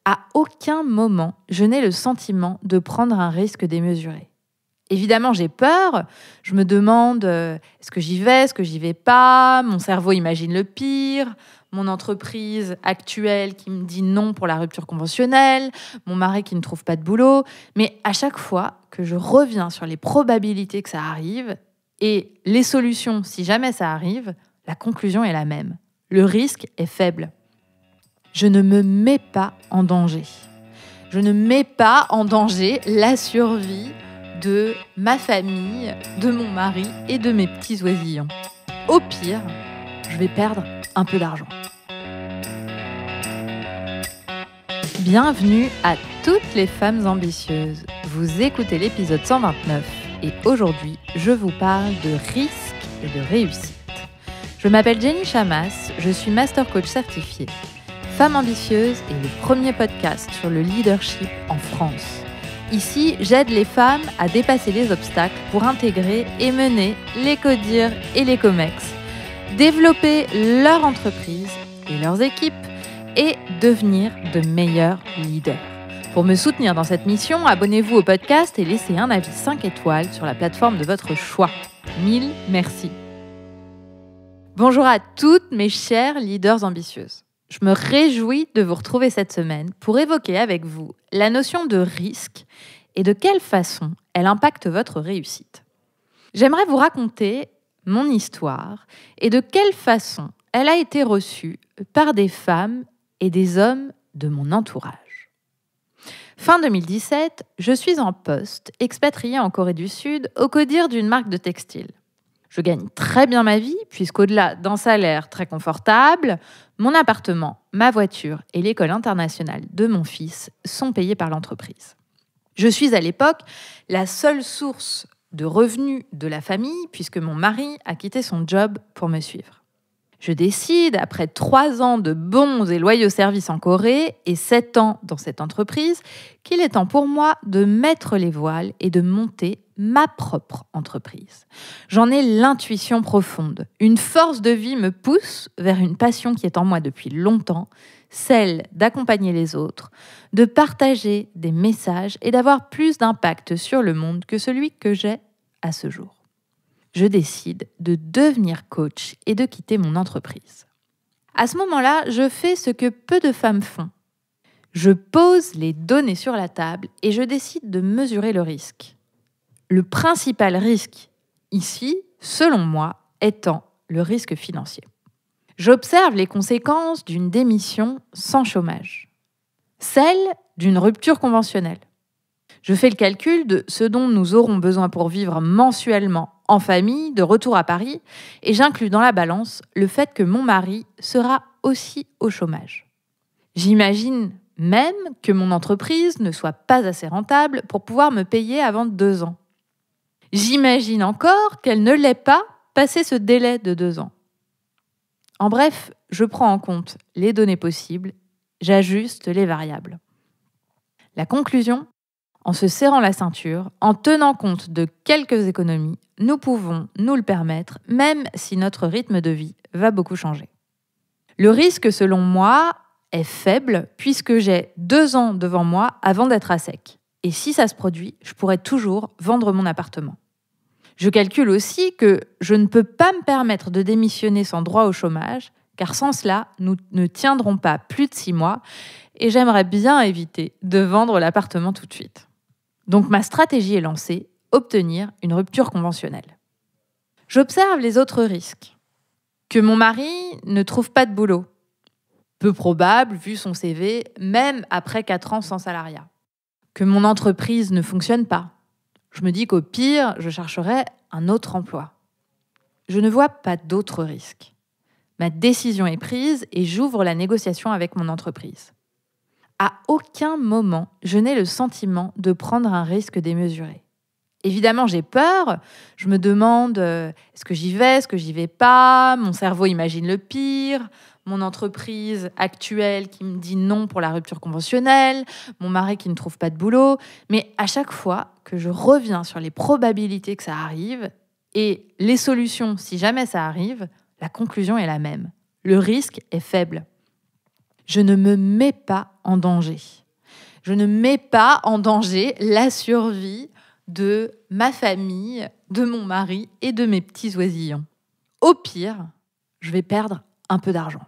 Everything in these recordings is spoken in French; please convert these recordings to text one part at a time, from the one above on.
À aucun moment, je n'ai le sentiment de prendre un risque démesuré. Évidemment, j'ai peur. Je me demande, est-ce que j'y vais, est-ce que j'y vais pas? Mon cerveau imagine le pire. Mon entreprise actuelle qui me dit non pour la rupture conventionnelle. Mon mari qui ne trouve pas de boulot. Mais à chaque fois que je reviens sur les probabilités que ça arrive et les solutions si jamais ça arrive, la conclusion est la même. Le risque est faible. Je ne me mets pas en danger. Je ne mets pas en danger la survie de ma famille, de mon mari et de mes petits oisillons. Au pire, je vais perdre un peu d'argent. Bienvenue à toutes les femmes ambitieuses. Vous écoutez l'épisode 129 et aujourd'hui, je vous parle de risque et de réussite. Je m'appelle Jenny Chamas, je suis master coach certifiée. Femme ambitieuse est le premier podcast sur le leadership en France. Ici, j'aide les femmes à dépasser les obstacles pour intégrer et mener les CODIR et les COMEX, développer leur entreprise et leurs équipes et devenir de meilleurs leaders. Pour me soutenir dans cette mission, abonnez-vous au podcast et laissez un avis 5 étoiles sur la plateforme de votre choix. 1000 merci. Bonjour à toutes mes chères leaders ambitieuses. Je me réjouis de vous retrouver cette semaine pour évoquer avec vous la notion de risque et de quelle façon elle impacte votre réussite. J'aimerais vous raconter mon histoire et de quelle façon elle a été reçue par des femmes et des hommes de mon entourage. Fin 2017, je suis en poste, expatriée en Corée du Sud, au CODIR d'une marque de textile. Je gagne très bien ma vie, puisqu'au-delà d'un salaire très confortable, mon appartement, ma voiture et l'école internationale de mon fils sont payés par l'entreprise. Je suis à l'époque la seule source de revenus de la famille, puisque mon mari a quitté son job pour me suivre. Je décide, après 3 ans de bons et loyaux services en Corée et 7 ans dans cette entreprise, qu'il est temps pour moi de mettre les voiles et de monter ma propre entreprise. J'en ai l'intuition profonde. Une force de vie me pousse vers une passion qui est en moi depuis longtemps, celle d'accompagner les autres, de partager des messages et d'avoir plus d'impact sur le monde que celui que j'ai à ce jour. Je décide de devenir coach et de quitter mon entreprise. À ce moment-là, je fais ce que peu de femmes font. Je pose les données sur la table et je décide de mesurer le risque. Le principal risque ici, selon moi, étant le risque financier. J'observe les conséquences d'une démission sans chômage, celle d'une rupture conventionnelle. Je fais le calcul de ce dont nous aurons besoin pour vivre mensuellement en famille, de retour à Paris, et j'inclus dans la balance le fait que mon mari sera aussi au chômage. J'imagine même que mon entreprise ne soit pas assez rentable pour pouvoir me payer avant 2 ans. J'imagine encore qu'elle ne l'est pas passé ce délai de 2 ans. En bref, je prends en compte les données possibles, j'ajuste les variables. La conclusion, en se serrant la ceinture, en tenant compte de quelques économies, nous pouvons nous le permettre, même si notre rythme de vie va beaucoup changer. Le risque, selon moi, est faible puisque j'ai 2 ans devant moi avant d'être à sec. Et si ça se produit, je pourrais toujours vendre mon appartement. Je calcule aussi que je ne peux pas me permettre de démissionner sans droit au chômage, car sans cela, nous ne tiendrons pas plus de 6 mois et j'aimerais bien éviter de vendre l'appartement tout de suite. Donc ma stratégie est lancée, obtenir une rupture conventionnelle. J'observe les autres risques. Que mon mari ne trouve pas de boulot. Peu probable, vu son CV, même après 4 ans sans salariat. Que mon entreprise ne fonctionne pas. Je me dis qu'au pire, je chercherai un autre emploi. Je ne vois pas d'autres risques. Ma décision est prise et j'ouvre la négociation avec mon entreprise. À aucun moment, je n'ai le sentiment de prendre un risque démesuré. Évidemment, j'ai peur. Je me demande, est-ce que j'y vais, est-ce que j'y vais pas? Mon cerveau imagine le pire. Mon entreprise actuelle qui me dit non pour la rupture conventionnelle. Mon mari qui ne trouve pas de boulot. Mais à chaque fois que je reviens sur les probabilités que ça arrive et les solutions si jamais ça arrive, la conclusion est la même. Le risque est faible. Je ne me mets pas en danger. Je ne mets pas en danger la survie de ma famille, de mon mari et de mes petits oisillons. Au pire, je vais perdre un peu d'argent.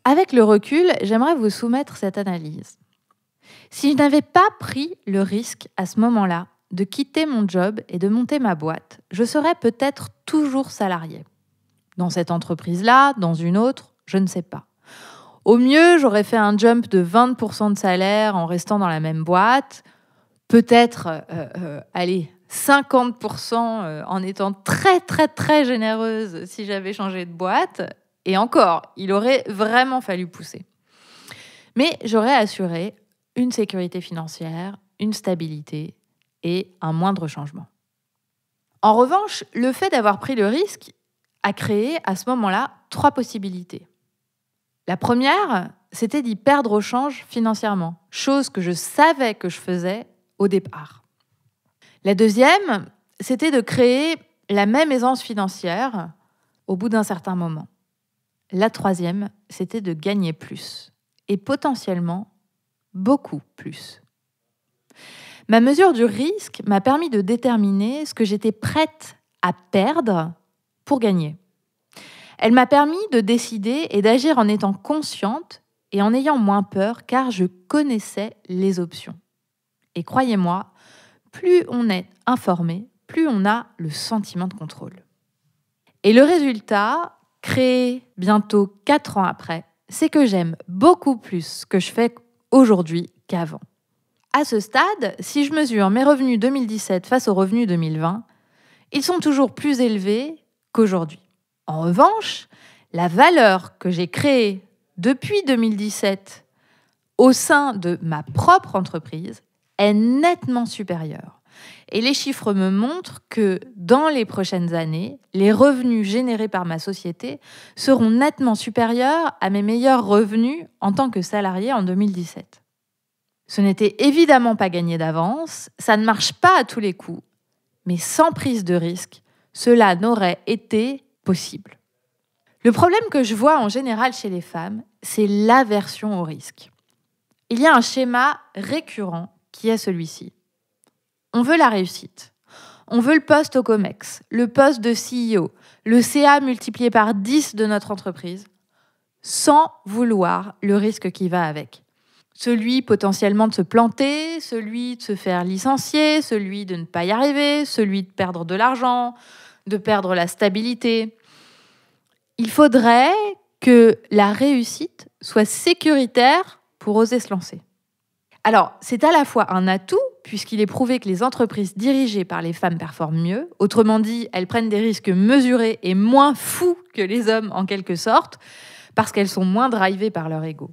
Avec le recul, j'aimerais vous soumettre cette analyse. Si je n'avais pas pris le risque à ce moment-là de quitter mon job et de monter ma boîte, je serais peut-être toujours salariée. Dans cette entreprise-là, dans une autre, je ne sais pas. Au mieux, j'aurais fait un jump de 20% de salaire en restant dans la même boîte, peut-être, 50% en étant très, très, très généreuse si j'avais changé de boîte. Et encore, il aurait vraiment fallu pousser. Mais j'aurais assuré une sécurité financière, une stabilité et un moindre changement. En revanche, le fait d'avoir pris le risque a créé à ce moment-là 3 possibilités. La première, c'était d'y perdre au change financièrement, chose que je savais que je faisais au départ. La deuxième, c'était de créer la même aisance financière au bout d'un certain moment. La troisième, c'était de gagner plus, et potentiellement beaucoup plus. Ma mesure du risque m'a permis de déterminer ce que j'étais prête à perdre pour gagner. Elle m'a permis de décider et d'agir en étant consciente et en ayant moins peur, car je connaissais les options. Et croyez-moi, plus on est informé, plus on a le sentiment de contrôle. Et le résultat, créé bientôt 4 ans après, c'est que j'aime beaucoup plus ce que je fais aujourd'hui qu'avant. À ce stade, si je mesure mes revenus 2017 face aux revenus 2020, ils sont toujours plus élevés qu'aujourd'hui. En revanche, la valeur que j'ai créée depuis 2017 au sein de ma propre entreprise est nettement supérieure. Et les chiffres me montrent que dans les prochaines années, les revenus générés par ma société seront nettement supérieurs à mes meilleurs revenus en tant que salarié en 2017. Ce n'était évidemment pas gagné d'avance, ça ne marche pas à tous les coups, mais sans prise de risque, cela n'aurait été possible. Le problème que je vois en général chez les femmes, c'est l'aversion au risque. Il y a un schéma récurrent qui est celui-ci. On veut la réussite. On veut le poste au COMEX, le poste de CEO, le CA multiplié par 10 de notre entreprise, sans vouloir le risque qui va avec. Celui potentiellement de se planter, celui de se faire licencier, celui de ne pas y arriver, celui de perdre de l'argent, de perdre la stabilité. Il faudrait que la réussite soit sécuritaire pour oser se lancer. Alors, c'est à la fois un atout, puisqu'il est prouvé que les entreprises dirigées par les femmes performent mieux. Autrement dit, elles prennent des risques mesurés et moins fous que les hommes, en quelque sorte, parce qu'elles sont moins drivées par leur ego.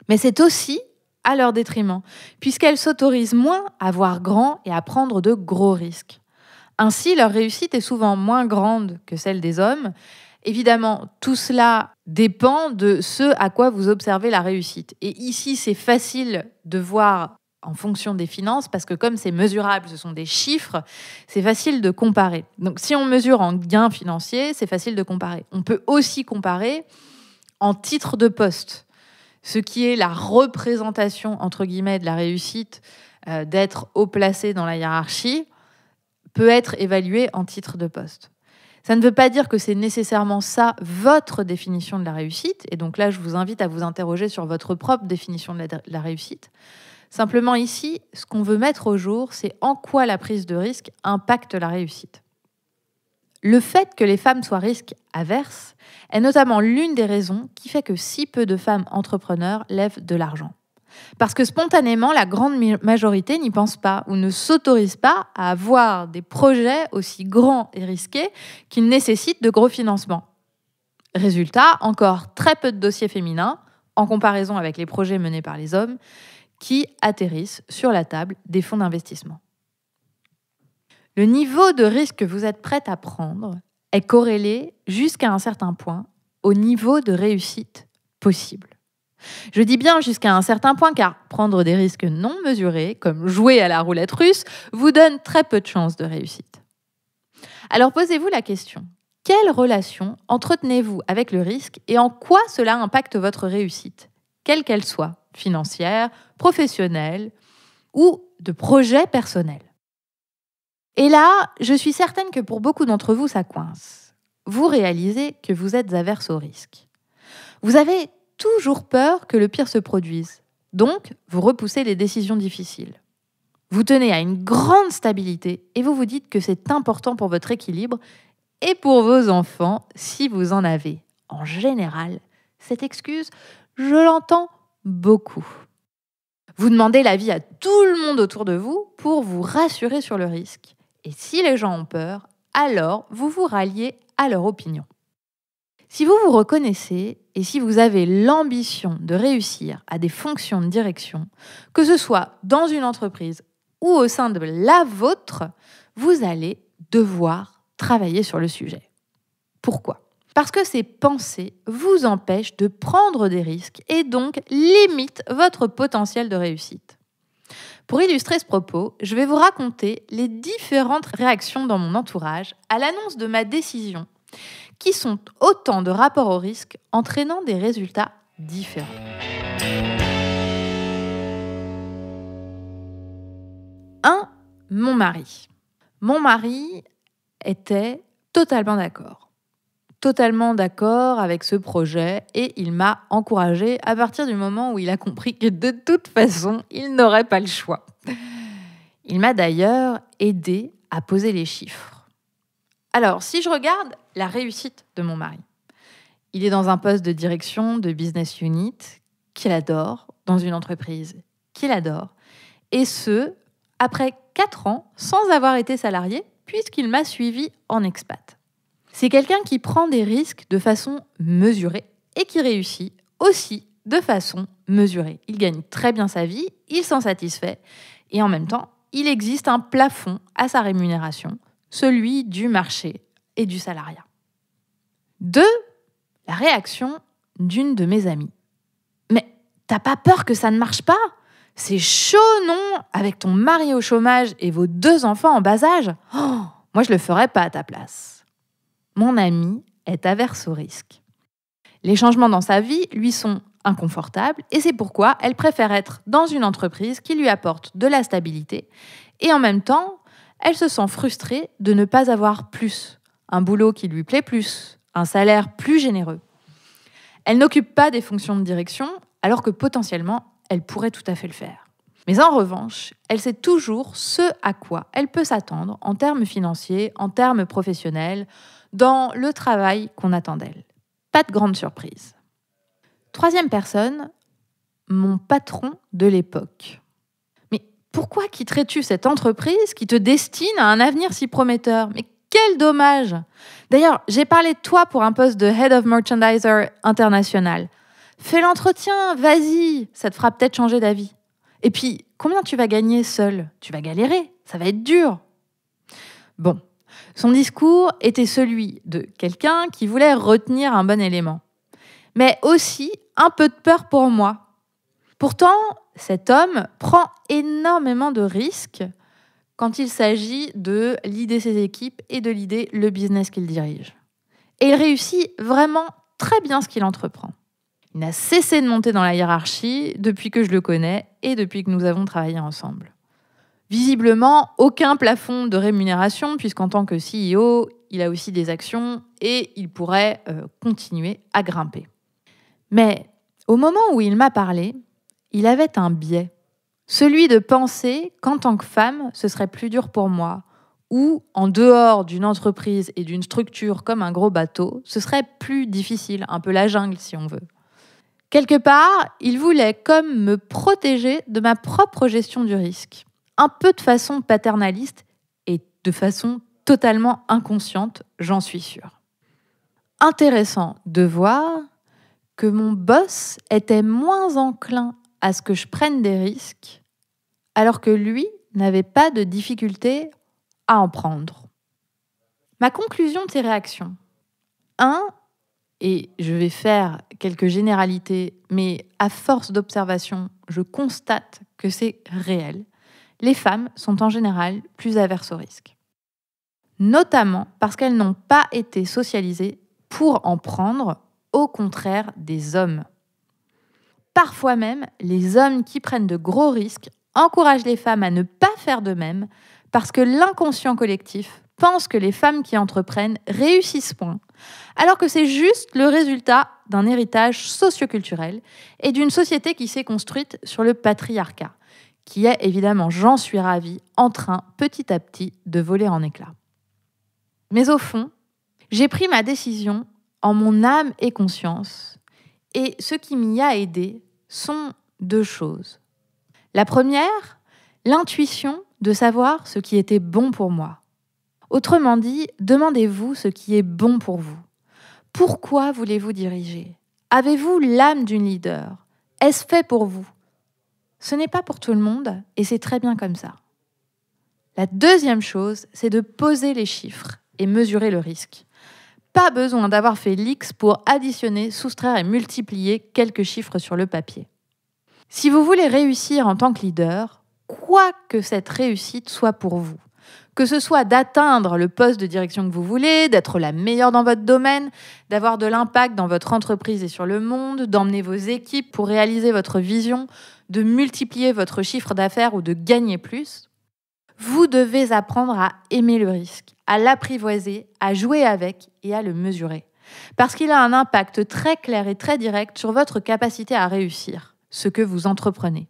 Mais c'est aussi à leur détriment, puisqu'elles s'autorisent moins à voir grand et à prendre de gros risques. Ainsi, leur réussite est souvent moins grande que celle des hommes. Évidemment, tout cela dépend de ce à quoi vous observez la réussite. Et ici, c'est facile de voir en fonction des finances, parce que comme c'est mesurable, ce sont des chiffres, c'est facile de comparer. Donc si on mesure en gains financiers, c'est facile de comparer. On peut aussi comparer en titre de poste, ce qui est la représentation, entre guillemets, de la réussite, d'être haut placé dans la hiérarchie, peut être évalué en titre de poste. Ça ne veut pas dire que c'est nécessairement ça votre définition de la réussite. Et donc là, je vous invite à vous interroger sur votre propre définition de la réussite. Simplement ici, ce qu'on veut mettre au jour, c'est en quoi la prise de risque impacte la réussite. Le fait que les femmes soient risques averses est notamment l'une des raisons qui fait que si peu de femmes entrepreneurs lèvent de l'argent. Parce que spontanément, la grande majorité n'y pense pas ou ne s'autorise pas à avoir des projets aussi grands et risqués qu'ils nécessitent de gros financements. Résultat, encore très peu de dossiers féminins, en comparaison avec les projets menés par les hommes, qui atterrissent sur la table des fonds d'investissement. Le niveau de risque que vous êtes prête à prendre est corrélé jusqu'à un certain point au niveau de réussite possible. Je dis bien jusqu'à un certain point car prendre des risques non mesurés, comme jouer à la roulette russe, vous donne très peu de chances de réussite. Alors posez-vous la question, Quelle relation entretenez-vous avec le risque et en quoi cela impacte votre réussite, quelle qu'elle soit, financière, professionnelle ou de projet personnel? Et là, je suis certaine que pour beaucoup d'entre vous, ça coince. Vous réalisez que vous êtes averse au risque. Vous avez toujours peur que le pire se produise. Donc, vous repoussez les décisions difficiles. Vous tenez à une grande stabilité et vous vous dites que c'est important pour votre équilibre et pour vos enfants si vous en avez. En général, cette excuse, je l'entends beaucoup. Vous demandez l'avis à tout le monde autour de vous pour vous rassurer sur le risque. Et si les gens ont peur, alors vous vous ralliez à leur opinion. Si vous vous reconnaissez et si vous avez l'ambition de réussir à des fonctions de direction, que ce soit dans une entreprise ou au sein de la vôtre, vous allez devoir travailler sur le sujet. Pourquoi ? Parce que ces pensées vous empêchent de prendre des risques et donc limitent votre potentiel de réussite. Pour illustrer ce propos, je vais vous raconter les différentes réactions dans mon entourage à l'annonce de ma décision, qui sont autant de rapports au risque entraînant des résultats différents. Mon mari. Mon mari était totalement d'accord avec ce projet et il m'a encouragée à partir du moment où il a compris que de toute façon, il n'aurait pas le choix. Il m'a d'ailleurs aidé à poser les chiffres. Alors, si je regarde la réussite de mon mari, il est dans un poste de direction de business unit qu'il adore, dans une entreprise qu'il adore, et ce, après 4 ans sans avoir été salarié, puisqu'il m'a suivi en expat. C'est quelqu'un qui prend des risques de façon mesurée et qui réussit aussi de façon mesurée. Il gagne très bien sa vie, il s'en satisfait et en même temps, il existe un plafond à sa rémunération, celui du marché et du salariat. 2, la réaction d'une de mes amies. Mais t'as pas peur que ça ne marche pas ? C'est chaud, non ? Avec ton mari au chômage et vos 2 enfants en bas âge ? Moi, je le ferais pas à ta place. Mon amie est averse au risque. Les changements dans sa vie lui sont inconfortables et c'est pourquoi elle préfère être dans une entreprise qui lui apporte de la stabilité et en même temps, elle se sent frustrée de ne pas avoir plus, un boulot qui lui plaît plus, un salaire plus généreux. Elle n'occupe pas des fonctions de direction alors que potentiellement, elle pourrait tout à fait le faire. Mais en revanche, elle sait toujours ce à quoi elle peut s'attendre en termes financiers, en termes professionnels, dans le travail qu'on attend d'elle. Pas de grande surprise. 3e personne, mon patron de l'époque. Mais pourquoi quitterais-tu cette entreprise qui te destine à un avenir si prometteur ? Mais quel dommage ! D'ailleurs, j'ai parlé de toi pour un poste de Head of Merchandiser international. Fais l'entretien, vas-y, ça te fera peut-être changer d'avis. Et puis, combien tu vas gagner seul ? Tu vas galérer, ça va être dur. Bon, son discours était celui de quelqu'un qui voulait retenir un bon élément, mais aussi un peu de peur pour moi. Pourtant, cet homme prend énormément de risques quand il s'agit de l'idée ses équipes et de l'idée le business qu'il dirige. Et il réussit vraiment très bien ce qu'il entreprend. Il n'a cessé de monter dans la hiérarchie depuis que je le connais et depuis que nous avons travaillé ensemble. Visiblement, aucun plafond de rémunération, puisqu'en tant que CEO, il a aussi des actions et il pourrait continuer à grimper. Mais au moment où il m'a parlé, il avait un biais. Celui de penser qu'en tant que femme, ce serait plus dur pour moi, ou en dehors d'une entreprise et d'une structure comme un gros bateau, ce serait plus difficile, un peu la jungle si on veut. Quelque part, il voulait comme me protéger de ma propre gestion du risque, un peu de façon paternaliste et de façon totalement inconsciente, j'en suis sûre. Intéressant de voir que mon boss était moins enclin à ce que je prenne des risques, alors que lui n'avait pas de difficulté à en prendre. Ma conclusion de ces réactions. 1, et je vais faire quelques généralités, mais à force d'observation, je constate que c'est réel. Les femmes sont en général plus averses au risque. notamment parce qu'elles n'ont pas été socialisées pour en prendre, au contraire des hommes. Parfois même, les hommes qui prennent de gros risques encouragent les femmes à ne pas faire de même parce que l'inconscient collectif pense que les femmes qui entreprennent réussissent moins, alors que c'est juste le résultat d'un héritage socioculturel et d'une société qui s'est construite sur le patriarcat, qui est évidemment, j'en suis ravie, en train petit à petit de voler en éclats. Mais au fond, j'ai pris ma décision en mon âme et conscience, et ce qui m'y a aidé sont deux choses. La première, l'intuition de savoir ce qui était bon pour moi. Autrement dit, demandez-vous ce qui est bon pour vous. Pourquoi voulez-vous diriger ? Avez-vous l'âme d'une leader ? Est-ce fait pour vous ? Ce n'est pas pour tout le monde et c'est très bien comme ça. La deuxième chose, c'est de poser les chiffres et mesurer le risque. Pas besoin d'avoir fait l'X pour additionner, soustraire et multiplier quelques chiffres sur le papier. Si vous voulez réussir en tant que leader, quoi que cette réussite soit pour vous, que ce soit d'atteindre le poste de direction que vous voulez, d'être la meilleure dans votre domaine, d'avoir de l'impact dans votre entreprise et sur le monde, d'emmener vos équipes pour réaliser votre vision, de multiplier votre chiffre d'affaires ou de gagner plus, vous devez apprendre à aimer le risque, à l'apprivoiser, à jouer avec et à le mesurer. Parce qu'il a un impact très clair et très direct sur votre capacité à réussir ce que vous entreprenez.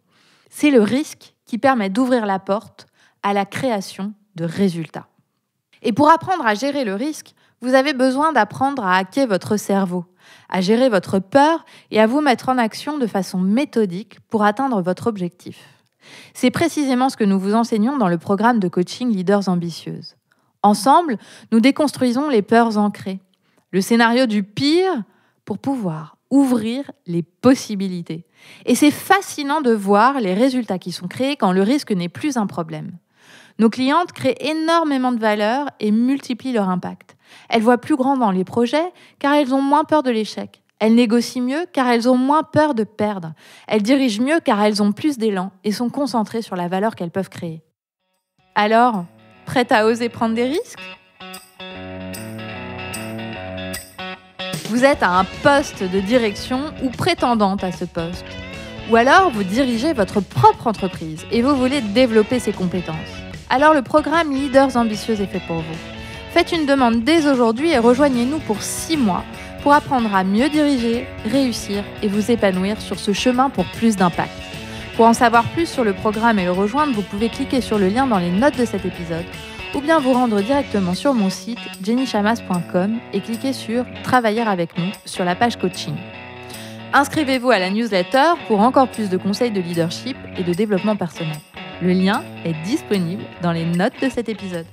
C'est le risque qui permet d'ouvrir la porte à la création de résultats. Et pour apprendre à gérer le risque, vous avez besoin d'apprendre à hacker votre cerveau, à gérer votre peur et à vous mettre en action de façon méthodique pour atteindre votre objectif. C'est précisément ce que nous vous enseignons dans le programme de coaching Leaders Ambitieuses. Ensemble, nous déconstruisons les peurs ancrées, le scénario du pire pour pouvoir ouvrir les possibilités. Et c'est fascinant de voir les résultats qui sont créés quand le risque n'est plus un problème. Nos clientes créent énormément de valeur et multiplient leur impact. Elles voient plus grand dans les projets car elles ont moins peur de l'échec. Elles négocient mieux car elles ont moins peur de perdre. Elles dirigent mieux car elles ont plus d'élan et sont concentrées sur la valeur qu'elles peuvent créer. Alors, prête à oser prendre des risques ? Vous êtes à un poste de direction ou prétendante à ce poste. Ou alors, vous dirigez votre propre entreprise et vous voulez développer ses compétences. Alors le programme Leaders Ambitieuses est fait pour vous. Faites une demande dès aujourd'hui et rejoignez-nous pour 6 mois pour apprendre à mieux diriger, réussir et vous épanouir sur ce chemin pour plus d'impact. Pour en savoir plus sur le programme et le rejoindre, vous pouvez cliquer sur le lien dans les notes de cet épisode ou bien vous rendre directement sur mon site jennychamas.com et cliquer sur « Travailler avec nous » sur la page coaching. Inscrivez-vous à la newsletter pour encore plus de conseils de leadership et de développement personnel. Le lien est disponible dans les notes de cet épisode.